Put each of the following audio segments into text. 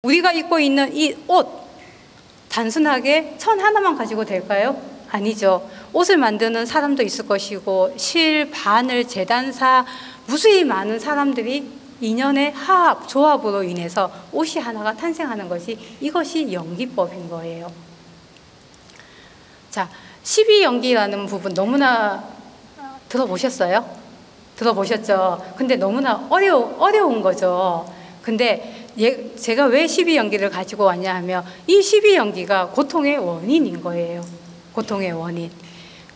우리가 입고 있는 이 옷, 단순하게 천 하나만 가지고 될까요? 아니죠. 옷을 만드는 사람도 있을 것이고 실, 바늘, 재단사, 무수히 많은 사람들이 인연의 화합, 조합으로 인해서 옷이 하나가 탄생하는 것이, 이것이 연기법인 거예요. 자, 12연기라는 부분 너무나 들어보셨어요? 들어보셨죠? 근데 너무나 어려운 거죠. 근데 제가 왜 12연기를 가지고 왔냐 하면, 이 12연기가 고통의 원인인 거예요. 고통의 원인.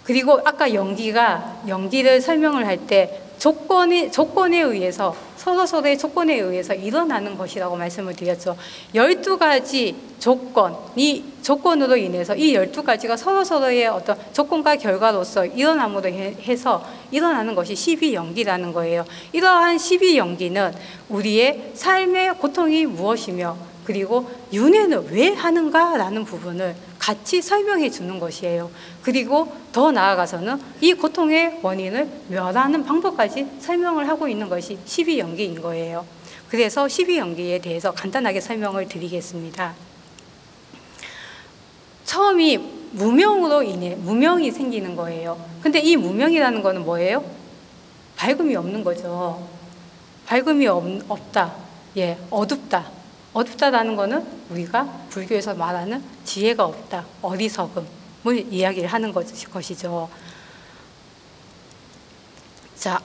그리고 아까 연기를 설명을 할 때 조건에 의해서, 서로서로의 조건에 의해서 일어나는 것이라고 말씀을 드렸죠. 12가지 조건으로 인해서 이 12가지가 서로서로의 어떤 조건과 결과로서 일어남으로 해서 일어나는 것이 12연기라는 거예요. 이러한 12연기는 우리의 삶의 고통이 무엇이며, 그리고 윤회는 왜 하는가라는 부분을 같이 설명해 주는 것이에요. 그리고 더 나아가서는 이 고통의 원인을 멸하는 방법까지 설명을 하고 있는 것이 12연기인 거예요. 그래서 12연기에 대해서 간단하게 설명을 드리겠습니다. 처음이 무명으로 인해 무명이 생기는 거예요. 근데 이 무명이라는 거는 뭐예요? 밝음이 없는 거죠. 밝음이 없다. 예, 어둡다. 어둡다라는 거는 우리가 불교에서 말하는 지혜가 없다, 어리석음을 이야기를 하는 것이죠. 자,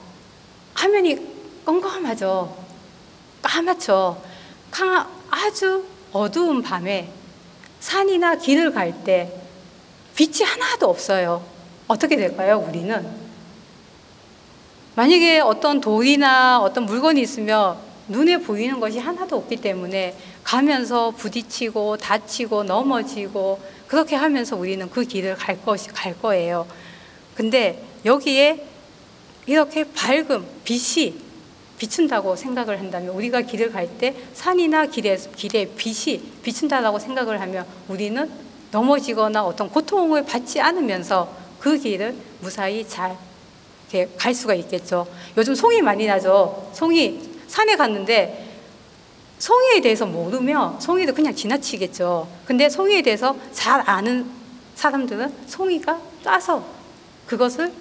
화면이 깜깜하죠. 까맣죠. 아주 어두운 밤에 산이나 길을 갈 때 빛이 하나도 없어요. 어떻게 될까요, 우리는? 만약에 어떤 돌이나 어떤 물건이 있으면 눈에 보이는 것이 하나도 없기 때문에 가면서 부딪히고 다치고 넘어지고 그렇게 하면서 우리는 그 길을 갈 거예요. 근데 여기에 이렇게 밝음, 빛이 비춘다고 생각을 한다면, 우리가 길을 갈 때 산이나 길에 빛이 비춘다라고 생각을 하면 우리는 넘어지거나 어떤 고통을 받지 않으면서 그 길을 무사히 잘 이렇게 갈 수가 있겠죠. 요즘 송이 많이 나죠. 산에 갔는데 송이에 대해서 모르면 송이도 그냥 지나치겠죠. 근데 송이에 대해서 잘 아는 사람들은 송이가 따서 그것을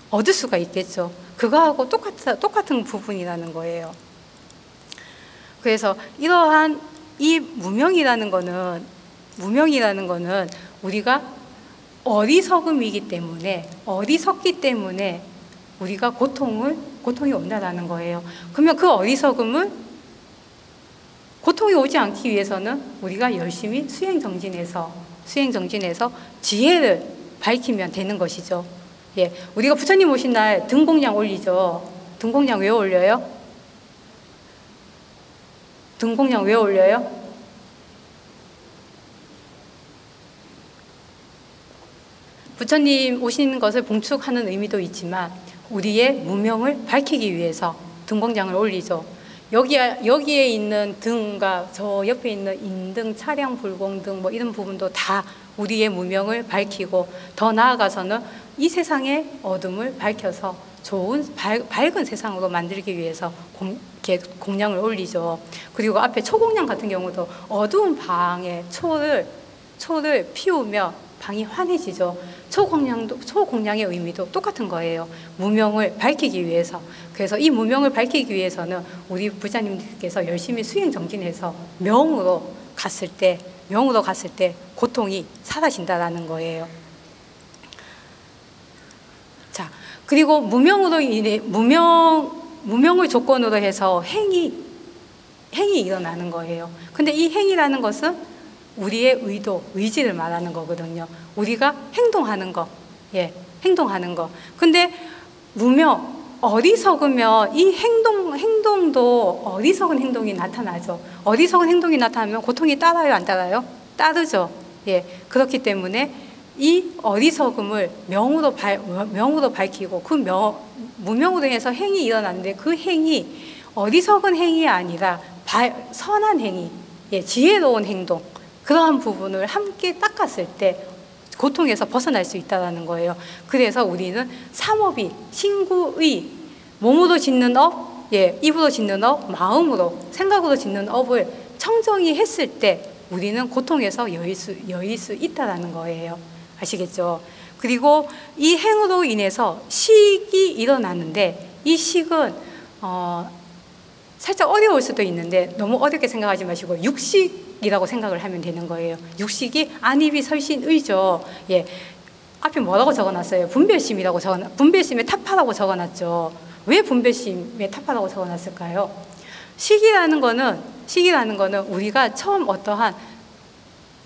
얻을 수가 있겠죠. 그거하고 똑같은 부분이라는 거예요. 그래서 이러한 이 무명이라는 거는 우리가 어리석기 때문에 우리가 고통이 온다라는 거예요. 그러면 그 어리석음을, 고통이 오지 않기 위해서는 우리가 열심히 수행정진해서 지혜를 밝히면 되는 것이죠. 예, 우리가 부처님 오신 날 등공량 올리죠. 등공량 왜 올려요? 등공량 왜 올려요? 부처님 오신 것을 봉축하는 의미도 있지만 우리의 무명을 밝히기 위해서 등공량을 올리죠. 여기에 있는 등과 저 옆에 있는 인등, 차량, 불공등 뭐 이런 부분도 다 우리의 무명을 밝히고, 더 나아가서는 이 세상의 어둠을 밝혀서 좋은 밝은 세상으로 만들기 위해서 공량을 올리죠. 그리고 앞에 초공량 같은 경우도 어두운 방에 초를 피우며 방이 환해지죠. 초공량의 의미도 똑같은 거예요. 무명을 밝히기 위해서. 그래서 이 무명을 밝히기 위해서는 우리 부자님들께서 열심히 수행정진해서 명으로 갔을 때 고통이 사라진다라는 거예요. 자, 그리고 무명을 조건으로 해서 행이 일어나는 거예요. 근데 이 행이라는 것은 우리의 의지를 말하는 거거든요. 우리가 행동하는 거. 근데 어리석으면 이 행동도 어리석은 행동이 나타나죠. 어리석은 행동이 나타나면 고통이 따라요, 안 따라요? 따르죠. 예. 그렇기 때문에 이 어리석음을 명으로 밝히고, 그 무명으로 해서 행이 일어나는데, 그 행이 어리석은 행이 아니라 선한 행위, 지혜로운 행동, 그러한 부분을 함께 닦았을 때 고통에서 벗어날 수 있다는 거예요. 그래서 우리는 삼업이, 신구의, 몸으로 짓는 업, 입으로 짓는 업, 마음으로, 생각으로 짓는 업을 청정이 했을 때 우리는 고통에서 여일 수 있다라는 거예요. 아시겠죠? 그리고 이 행으로 인해서 식이 일어나는데 이 식은 살짝 어려울 수도 있는데 너무 어렵게 생각하지 마시고 육식이라고 생각을 하면 되는 거예요. 육식이 안입이 설신의죠. 예. 앞에 뭐라고 적어놨어요? 분별심이라고 분별심의 타파라고 적어놨죠. 왜 분별심의 타파라고 적어놨을까요? 식이라는 거는 우리가 처음 어떠한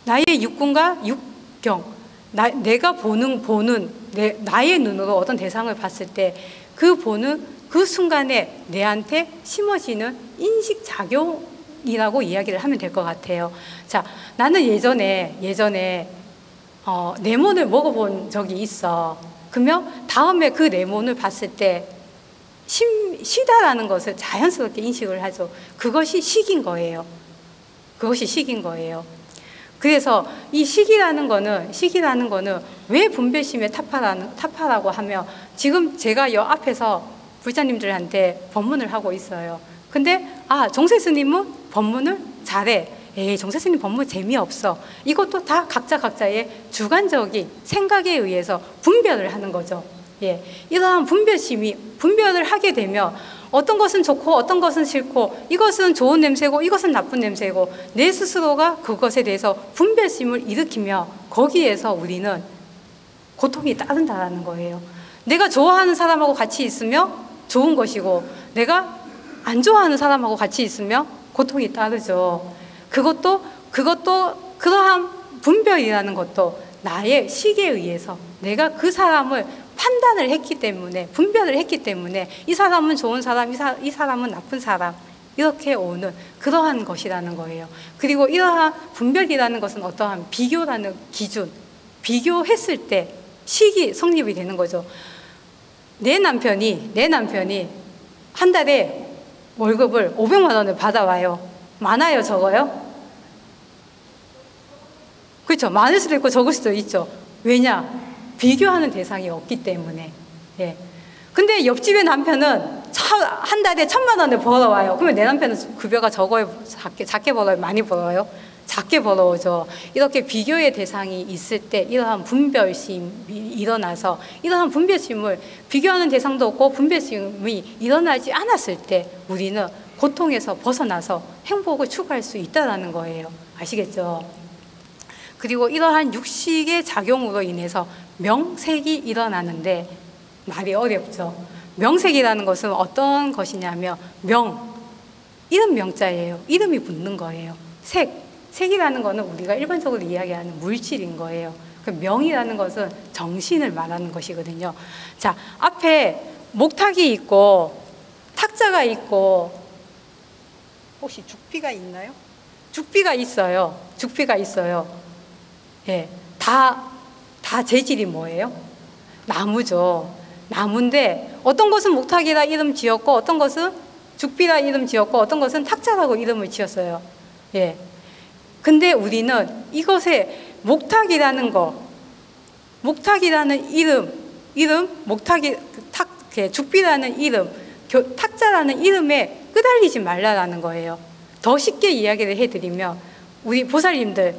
나의 육군과 육경, 내가 보는 나의 눈으로 어떤 대상을 봤을 때 그 보는 그 순간에 내한테 심어지는 인식작용이라고 이야기를 하면 될 것 같아요. 자, 나는 예전에 레몬을 먹어본 적이 있어. 그러면 다음에 그 레몬을 봤을 때 시다라는 것을 자연스럽게 인식을 하죠. 그것이 식인 거예요. 그래서 이 식이라는 거는 왜 분별심의 타파라고 하며 지금 제가 여 앞에서 불자님들한테 법문을 하고 있어요. 근데 정세 스님은 법문을 잘해. 에이, 정세 스님 법문 재미없어. 이것도 다 각자의 주관적인 생각에 의해서 분별을 하는 거죠. 예, 이러한 분별을 하게 되면 어떤 것은 좋고 어떤 것은 싫고 이것은 좋은 냄새고 이것은 나쁜 냄새고 내 스스로가 그것에 대해서 분별심을 일으키며 거기에서 우리는 고통이 따른다는 거예요. 내가 좋아하는 사람하고 같이 있으며 좋은 것이고 내가 안 좋아하는 사람하고 같이 있으며 고통이 따르죠. 그것도 그러한 분별이라는 것도 나의 식에 의해서 내가 그 사람을 판단을 했기 때문에 분별을 했기 때문에 이 사람은 좋은 사람, 이 사람은 나쁜 사람 이렇게 오는 그러한 것이라는 거예요. 그리고 이러한 분별이라는 것은 어떠한 비교라는 기준, 비교했을 때 식이 성립이 되는 거죠. 내 남편이 한 달에 월급을 500만 원을 받아와요. 많아요, 적어요? 그렇죠. 많을 수도 있고 적을 수도 있죠. 왜냐? 비교하는 대상이 없기 때문에. 예. 근데 옆집의 남편은 한 달에 1,000만 원을 벌어와요. 그러면 내 남편은 급여가 적어요? 작게 벌어요? 많이 벌어요? 작게 벌어오죠. 이렇게 비교의 대상이 있을 때 이러한 분별심이 일어나서 이러한 분별심을 비교하는 대상도 없고 분별심이 일어나지 않았을 때 우리는 고통에서 벗어나서 행복을 추구할 수 있다는 거예요. 아시겠죠? 그리고 이러한 육식의 작용으로 인해서 명색이 일어나는데 말이 어렵죠. 명색이라는 것은 어떤 것이냐면 이름 명자예요. 이름이 붙는 거예요. 색이라는 것은 우리가 일반적으로 이야기하는 물질인 거예요. 그 명이라는 것은 정신을 말하는 것이거든요. 자, 앞에 목탁이 있고 탁자가 있고 혹시 죽비가 있나요? 죽비가 있어요. 예, 다 재질이 뭐예요? 나무죠. 나무인데 어떤 것은 목탁이라 이름 지었고 어떤 것은 죽비라 이름 지었고 어떤 것은 탁자라고 이름을 지었어요. 예. 근데 우리는 이것에 목탁이라는 죽비라는 이름, 탁자라는 이름에 끄달리지 말라라는 거예요. 더 쉽게 이야기를 해드리면 우리 보살님들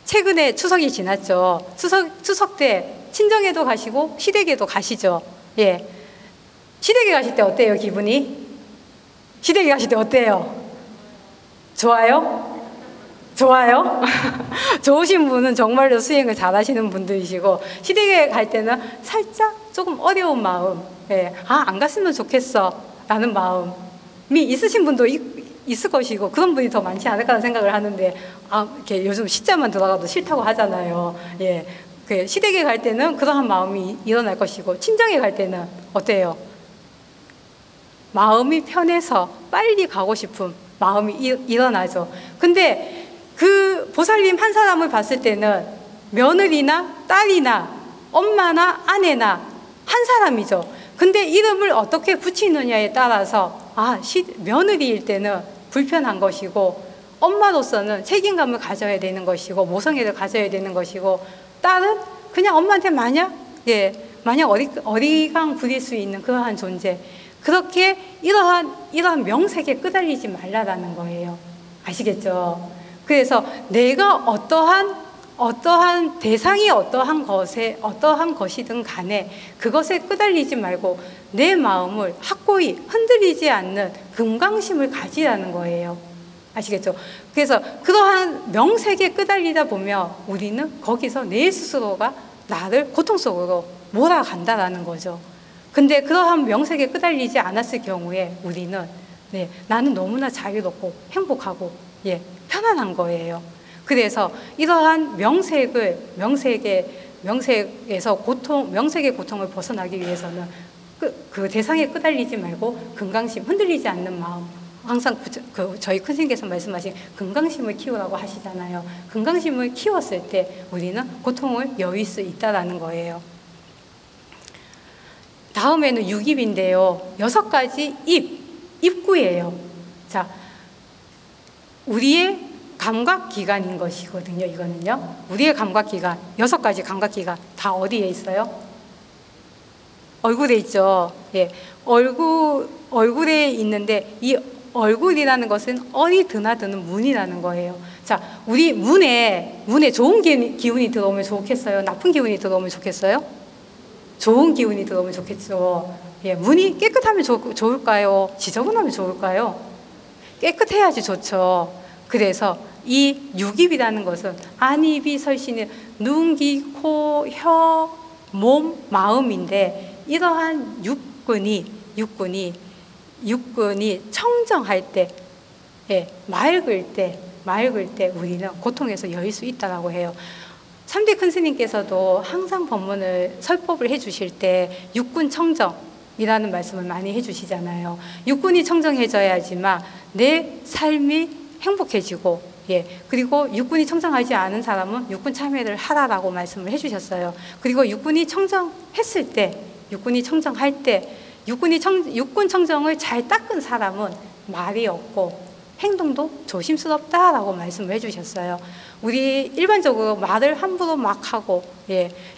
최근에 추석이 지났죠. 추석 때 친정에도 가시고 시댁에도 가시죠. 예. 시댁에 가실 때 어때요, 기분이? 시댁에 가실 때 어때요? 좋아요? 좋으신 분은 정말로 수행을 잘 하시는 분들이시고 시댁에 갈 때는 살짝 조금 어려운 마음, 예. 안 갔으면 좋겠어 라는 마음이 있으신 분도 있을 것이고 그런 분이 더 많지 않을까 생각을 하는데 이렇게 요즘 시자만 들어가도 싫다고 하잖아요. 예, 그 시댁에 갈 때는 그러한 마음이 일어날 것이고 친정에 갈 때는 어때요? 마음이 편해서 빨리 가고 싶은 마음이 일어나죠. 근데 그 보살님 한 사람을 봤을 때는 며느리나 딸이나 엄마나 아내나 한 사람이죠. 근데 이름을 어떻게 붙이느냐에 따라서 며느리일 때는 불편한 것이고 엄마로서는 책임감을 가져야 되는 것이고 모성애를 가져야 되는 것이고 딸은 그냥 엄마한테 마냥 어리광 부릴 수 있는 그러한 존재. 그렇게 이러한 명색에 끄달리지 말라라는 거예요. 아시겠죠? 그래서 내가 어떠한 대상이 어떠한 것이든 간에 그것에 끄달리지 말고 내 마음을 확고히 흔들리지 않는 금강심을 가지라는 거예요. 아시겠죠? 그래서 그러한 명색에 끄달리다 보면 우리는 거기서 내 스스로가 나를 고통 속으로 몰아간다라는 거죠. 근데 그러한 명색에 끄달리지 않았을 경우에 우리는 나는 너무나 자유롭고 행복하고 편안한 거예요. 그래서 이러한 명색의 고통을 벗어나기 위해서는 그 대상에 끄달리지 말고 금강심, 흔들리지 않는 마음, 항상 저희 큰 스님께서 말씀하신 금강심을 키우라고 하시잖아요. 금강심을 키웠을 때 우리는 고통을 여의을 수 있다라는 거예요. 다음에는 육입인데요. 6가지 입구예요. 자, 우리의 감각기관인 것이거든요. 이거는요. 우리의 감각기관, 6가지 감각기관 다 어디에 있어요? 얼굴에 있죠. 얼굴에 있는데 이 얼굴이라는 것은 얼이 드나드는 문이라는 거예요. 자, 우리 문에 좋은 기운이 들어오면 좋겠어요? 나쁜 기운이 들어오면 좋겠어요? 좋은 기운이 들어오면 좋겠죠. 문이 깨끗하면 좋을까요? 지저분하면 좋을까요? 깨끗해야지 좋죠. 그래서 이 육입이라는 것은 안입이 설신의 눈, 귀, 코, 혀, 몸, 마음인데 이러한 육군이 청정할 때, 맑을 때 우리는 고통에서 여일 수 있다라고 해요. 3대 큰 스님께서도 항상 법문을 설법을 해주실 때 육군 청정이라는 말씀을 많이 해주시잖아요. 육군이 청정해져야지만 내 삶이 행복해지고, 그리고 육군이 청정하지 않은 사람은 육군 참회를 하라라고 말씀을 해주셨어요. 그리고 육군 청정을 잘 닦은 사람은 말이 없고 행동도 조심스럽다라고 말씀을 해주셨어요. 우리 일반적으로 말을 함부로 막 하고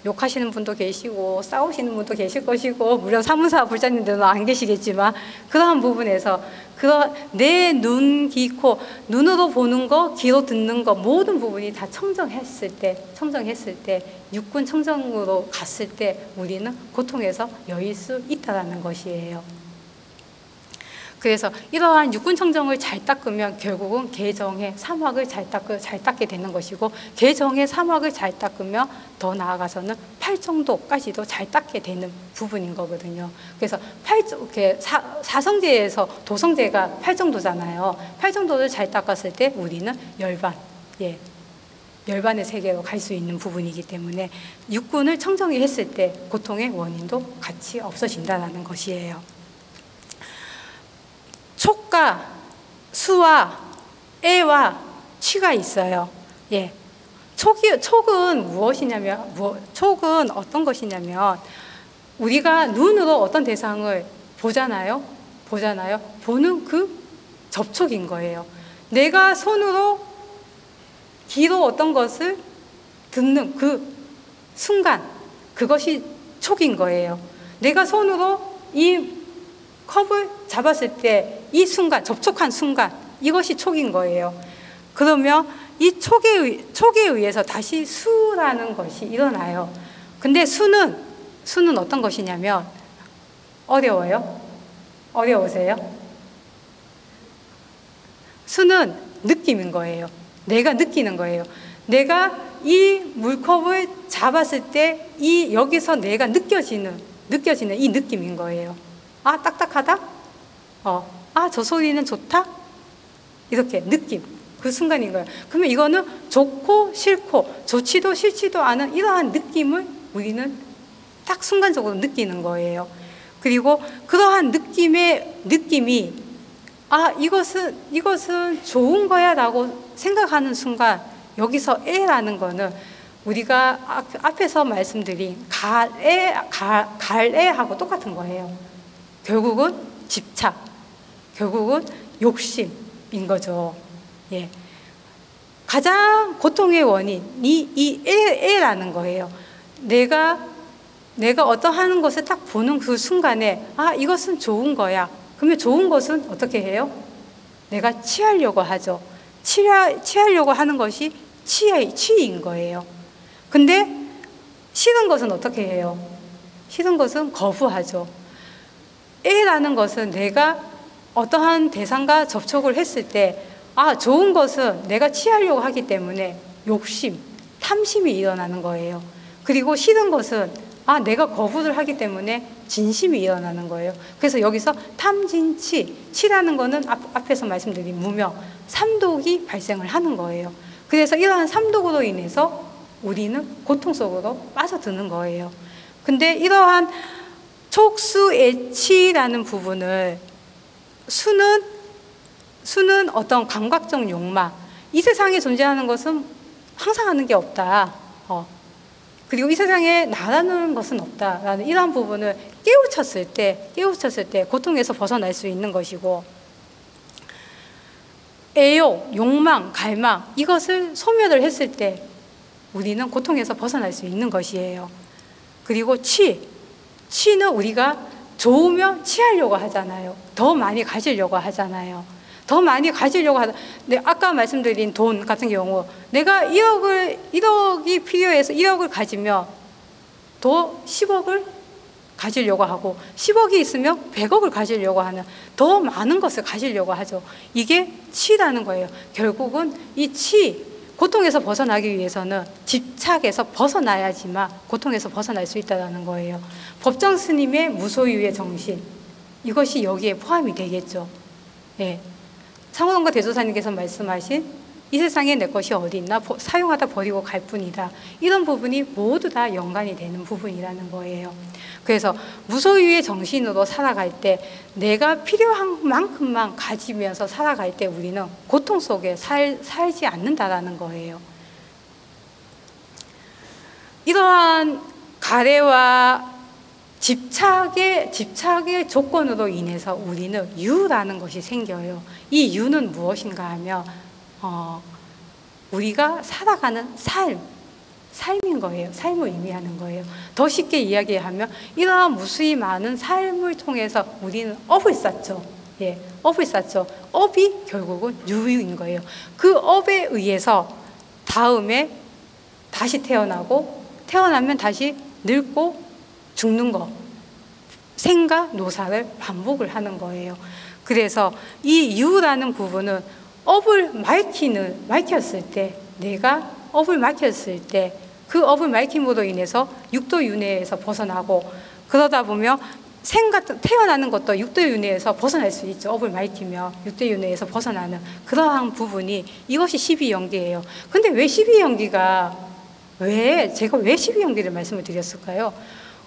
욕하시는 분도 계시고 싸우시는 분도 계실 것이고 물론 사문사 불자님들은 안 계시겠지만 그러한 부분에서 내 눈, 귀, 코, 눈으로 보는 거, 귀로 듣는 거 모든 부분이 다 청정했을 때 육군 청정으로 갔을 때 우리는 고통에서 여일 수 있다는 것이에요. 그래서 이러한 육군 청정을 잘 닦으면 결국은 개정의 사막을 잘 닦게 되는 것이고 개정의 사막을 잘 닦으면 더 나아가서는 팔정도까지도 잘 닦게 되는 부분인 거거든요. 그래서 사성제에서 도성제가 팔정도잖아요. 팔정도를 잘 닦았을 때 우리는 열반의 세계로 갈 수 있는 부분이기 때문에 육군을 청정히 했을 때 고통의 원인도 같이 없어진다는 것이에요. 촉과 수와 애와 취가 있어요. 촉은 무엇이냐면, 촉은 어떤 것이냐면, 우리가 눈으로 어떤 대상을 보잖아요. 보는 그 접촉인 거예요. 내가 손으로, 귀로 어떤 것을 듣는 그 순간, 그것이 촉인 거예요. 내가 손으로 이 컵을 잡았을 때 이 순간, 접촉한 순간, 이것이 촉인 거예요. 그러면 이 촉에 의해서 다시 수라는 것이 일어나요. 근데 수는 어떤 것이냐면, 어려워요? 어려우세요? 수는 느낌인 거예요. 내가 느끼는 거예요. 내가 이 물컵을 잡았을 때 여기서 내가 느껴지는 이 느낌인 거예요. 아, 딱딱하다? 저 소리는 좋다? 이렇게 느낌, 그 순간인 거예요. 그러면 이거는 좋고 싫고 좋지도 싫지도 않은 이러한 느낌을 우리는 딱 순간적으로 느끼는 거예요. 그리고 그러한 느낌이 이것은 좋은 거야 라고 생각하는 순간 여기서 애라는 거는 우리가 앞에서 말씀드린 갈애하고 똑같은 거예요. 결국은 집착, 결국은 욕심인 거죠. 가장 고통의 원인이 이 애라는 거예요. 내가 내가 어떠한 것을 딱 보는 그 순간에 아, 이것은 좋은 거야. 그러면 좋은 것은 어떻게 해요? 내가 취하려고 하죠. 취하려고 하는 것이 취인 거예요. 근데 싫은 것은 어떻게 해요? 싫은 것은 거부하죠. 애라는 것은 내가 어떠한 대상과 접촉을 했을 때 아, 좋은 것은 내가 취하려고 하기 때문에 욕심, 탐심이 일어나는 거예요. 그리고 싫은 것은 아, 내가 거부를 하기 때문에 진심이 일어나는 거예요. 그래서 여기서 탐진치, 치라는 거는 앞에서 말씀드린 무명, 삼독이 발생을 하는 거예요. 그래서 이러한 삼독으로 인해서 우리는 고통 속으로 빠져드는 거예요. 근데 이러한 촉수애치라는 부분을 수는 어떤 감각적 욕망, 이 세상에 존재하는 것은 항상 하는 게 없다. 그리고 이 세상에 나라는 것은 없다라는 이러한 부분을 깨우쳤을 때 고통에서 벗어날 수 있는 것이고, 애욕, 욕망, 갈망, 이것을 소멸을 했을 때 우리는 고통에서 벗어날 수 있는 것이에요. 그리고 취는 우리가 좋으면 취하려고 하잖아요. 더 많이 가지려고 하잖아요. 더 많이 가지려고 하다. 네, 아까 말씀드린 돈 같은 경우 내가 1억이 필요해서 1억을 가지면 더 10억을 가지려고 하고 10억이 있으면 100억을 가지려고 하는 더 많은 것을 가지려고 하죠. 이게 치라는 거예요. 결국은 이 고통에서 벗어나기 위해서는 집착에서 벗어나야지만 고통에서 벗어날 수 있다는 거예요. 법정 스님의 무소유의 정신, 이것이 여기에 포함이 되겠죠. 예. 상호동과 대조사님께서 말씀하신 이 세상에 내 것이 어디 있나 사용하다 버리고 갈 뿐이다. 이런 부분이 모두 다 연관이 되는 부분이라는 거예요. 그래서 무소유의 정신으로 살아갈 때 내가 필요한 만큼만 가지면서 살아갈 때 우리는 고통 속에 살지 않는다라는 거예요. 이러한 가래와 집착의 조건으로 인해서 우리는 유라는 것이 생겨요. 이 유는 무엇인가 하면 우리가 살아가는 삶인 거예요. 삶을 의미하는 거예요. 더 쉽게 이야기하면 이러한 무수히 많은 삶을 통해서 우리는 업을 쌓죠. 예, 업을 쌓죠. 업이 결국은 유인 거예요. 그 업에 의해서 다음에 다시 태어나면 다시 늙고 죽는 거, 생과 노사를 반복을 하는 거예요. 그래서 이 유라는 부분은 업을 밝혔을 때, 내가 업을 밝혔을 때 그 업을 밝힘으로 인해서 육도 윤회에서 벗어나고, 그러다 보면 태어나는 것도 육도 윤회에서 벗어날 수 있죠. 업을 밝히며 육도 윤회에서 벗어나는 그러한 부분이, 이것이 12연기예요. 근데 왜 12연기가 제가 왜 12연기를 말씀을 드렸을까요?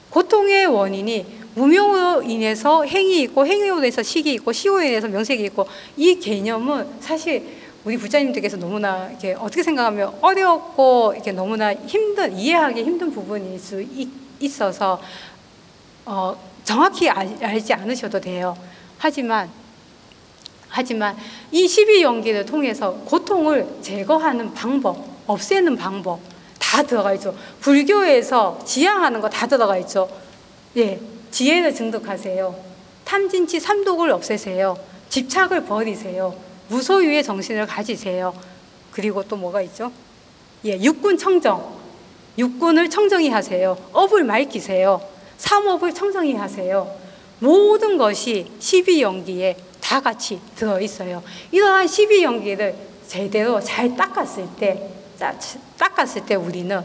고통의 원인이 무명으로 인해서 행이 있고, 행위로 인해서 식이 있고, 시로 인해서 명색이 있고, 이 개념은 사실 우리 부자님들께서 너무나 이렇게 어떻게 생각하면 어렵고 이렇게 너무나 이해하기 힘든 부분일 수 있어서 정확히 알지 않으셔도 돼요. 하지만 이 12연기를 통해서 고통을 제거하는 방법, 없애는 방법 다 들어가 있죠. 불교에서 지향하는 거 다 들어가 있죠. 예, 지혜를 증득하세요. 탐진치 삼독을 없애세요. 집착을 버리세요. 무소유의 정신을 가지세요. 그리고 또 뭐가 있죠? 예, 육군 청정. 육군을 청정히 하세요. 업을 맑히세요. 삼업을 청정히 하세요. 모든 것이 12연기에 다 같이 들어있어요. 이러한 12연기를 제대로 잘 닦았을 때 우리는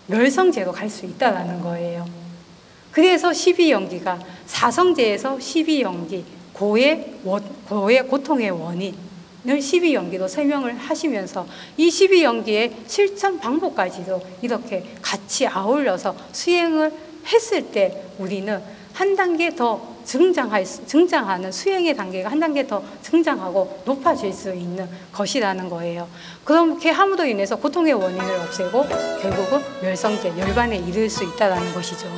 멸성제로 갈 수 있다는 거예요. 그래서 12연기가 사성제에서 12연기, 고의 고통의 원인을 12연기로 설명을 하시면서 이 12연기의 실천 방법까지도 이렇게 같이 아울러서 수행을 했을 때 우리는 한 단계 더 증장하는 수행의 단계가 한 단계 더 증장하고 높아질 수 있는 것이라는 거예요. 그렇게 함으로 인해서 고통의 원인을 없애고 결국은 멸성제, 열반에 이를 수 있다는 것이죠.